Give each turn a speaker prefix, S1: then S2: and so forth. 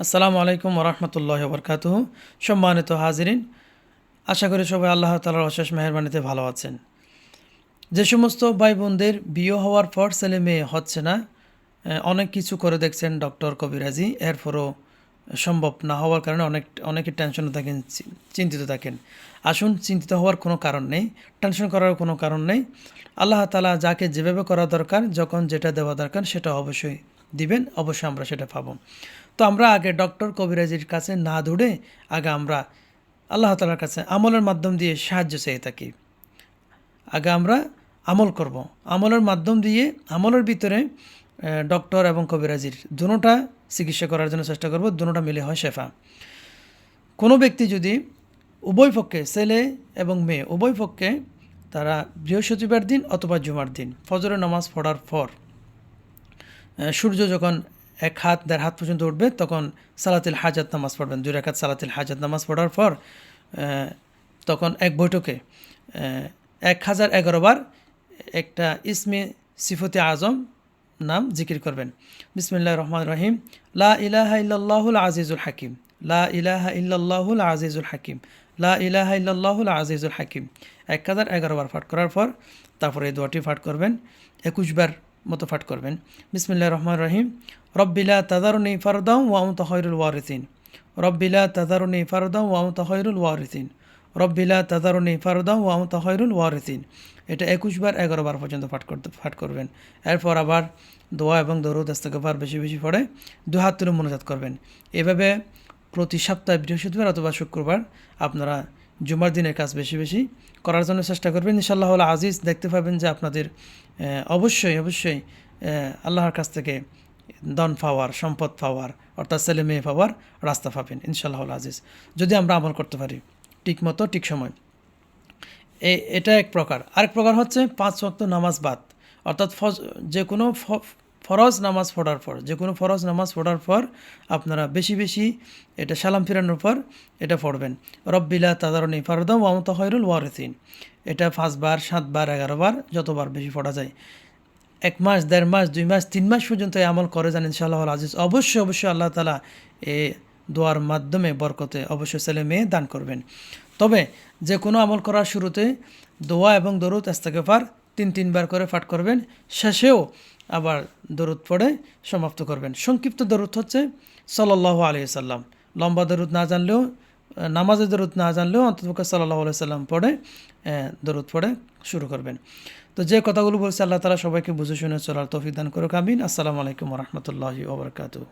S1: আসসালামু আলাইকুম ওরহমতুল্লাহি ওবরকাতুহু। সম্মানিত হাজিরিন, আশা করি সবাই আল্লাহ তাআলার অশেষ মেহেরবানিতে ভালো আছেন। যে সমস্ত ভাই বোনদের বিয়ে হওয়ার পর ছেলে মেয়ে হচ্ছে না, অনেক কিছু করে দেখছেন ডক্টর কবিরাজি, এরপরও সম্ভব না হওয়ার কারণে অনেকে টেনশনে থাকেন, চিন্তিত থাকেন। আসুন, চিন্তিত হওয়ার কোনো কারণ নেই, টেনশন করার কোনো কারণ নেই। আল্লাহ তাআলা যাকে যেভাবে করা দরকার, যখন যেটা দেওয়া দরকার সেটা অবশ্যই দিবেন, অবশ্যই আমরা সেটা পাবো। তো আমরা আগে ডক্টর কবিরাজির কাছে না দৌড়ে আগে আমরা আল্লাহ তাআলার কাছে আমলের মাধ্যম দিয়ে সাহায্য চেয়ে থাকি। আগে আমরা আমল করব, আমলের মাধ্যম দিয়ে আমলের ভিতরে ডক্টর এবং কবিরাজির দুটোটা চিকিৎসা করার জন্য চেষ্টা করব, দুটোটা মিলে হয় শেফা। কোনো ব্যক্তি যদি উভয় পক্ষে, ছেলে এবং মেয়ে উভয় পক্ষে, তারা বৃহস্পতিবার দিন অথবা জুমার দিন ফজরের নামাজ পড়ার পর সূর্য যখন এক হাত দেড় হাত পর্যন্ত উঠবে তখন সালাতুল হাজাত নামাজ পড়বেন। 2 রাকাত সালাতুল হাজাত নামাজ পড়ার পর তখন এক বৈঠকে 1011 বার একটা ইসমে সিফতে আজম নাম জিকির করবেন। বিসমিল্লাহির রহমানির রহিম। লা ইলাহা ইল্লাল্লাহুল আজিজুল হাকিম, লা ইলাহা ইল্লাল্লাহুল আজিজুল হাকিম, লা ইলাহা ইল্লাল্লাহুল আজিজুল হাকিম 1011 বার পাঠ করার পর তারপরে এই দোয়াটি পাঠ করবেন। 21 বার মতো পাঠ করবেন। বিসমিল্লাহির রহমানির রহিম। রব্বিলা তাযারুনি ফারদাও ওয়া আনতা খায়রুল ওয়ারিসিন, রব্বিলা তাযারুনি ফারদাও ওয়া আনতা খায়রুল ওয়ারিসিন, রব্বিলা তাযারুনি ফারদাও ওয়া আনতা খায়রুল ওয়ারিসিন। এটা 21 বার 11 বার পর্যন্ত পাঠ করবেন। এরপর আবার দোয়া এবং দরুদ ইস্তেগফার বেশি বেশি পড়ে 2 হাত তুলে মোনাজাত করবেন। এভাবে প্রতি সপ্তাহে বৃহস্পতিবার অথবা শুক্রবার আপনারা জুমার দিনের কাজ বেশি বেশি করার জন্য চেষ্টা করবেন। ইনশাআল্লাহ আজিজ, দেখতে পাবেন যে আপনাদের অবশ্যই অবশ্যই আল্লাহর কাছ থেকে ধন পাওয়ার, সম্পদ পাওয়ার, অর্থাৎ ছেলে মেয়ে পাওয়ার রাস্তা পাবেন ইনশাআল্লাহ আজিজ, যদি আমরা আমল করতে পারি ঠিক মতো ঠিক সময়। এটা এক প্রকার। আরেক প্রকার হচ্ছে 5 ওয়াক্ত নামাজ বাদ, অর্থাৎ যে কোনো ফরজ নামাজ পড়ার পর, যে কোনো ফরজ নামাজ পড়ার পর আপনারা বেশি বেশি এটা সালাম ফিরানোর পর এটা পড়বেন। রব্বিলা তাযারুনি ফারদাও ওয়া আনতা খায়রুল ওয়ারিসিন। এটা 5 বার, 7 বার, 11 বার, যতবার বেশি পড়া যায়। 1 মাস, 1.5 মাস, 2 মাস, 3 মাস পর্যন্ত এই আমল করে যান ইনশাআল্লাহ আজিজ। অবশ্যই অবশ্যই আল্লাহ তাআলা এই দোয়ার মাধ্যমে বরকতে অবশ্যই ছেলে মেয়ে দান করবেন। তবে যে কোনো আমল করার শুরুতে দোয়া এবং দরুদ ইস্তেগফার 3 বার করে পাঠ করবেন। শেষেও আবার দরুদ পড়ে সমাপ্ত করবেন। সংক্ষিপ্ত দরুদ হচ্ছে সাল্লাল্লাহু আলাইহি সাল্লাম। লম্বা দরুদ না জানলেও, নামাজের দরুদ না জানলেও অন্ততপক্ষে সাল্লাল্লাহু আলাইহি সাল্লাম পড়ে দরুদ পড়ে শুরু করবেন। তো যে কথাগুলো বলছে আল্লাহ তাআলা সবাইকে বুঝে শুনে চলার তৌফিক দান করুক, আমিন। আসসালামু আলাইকুম ওয়া রাহমাতুল্লাহি ওয়া বারাকাতুহু।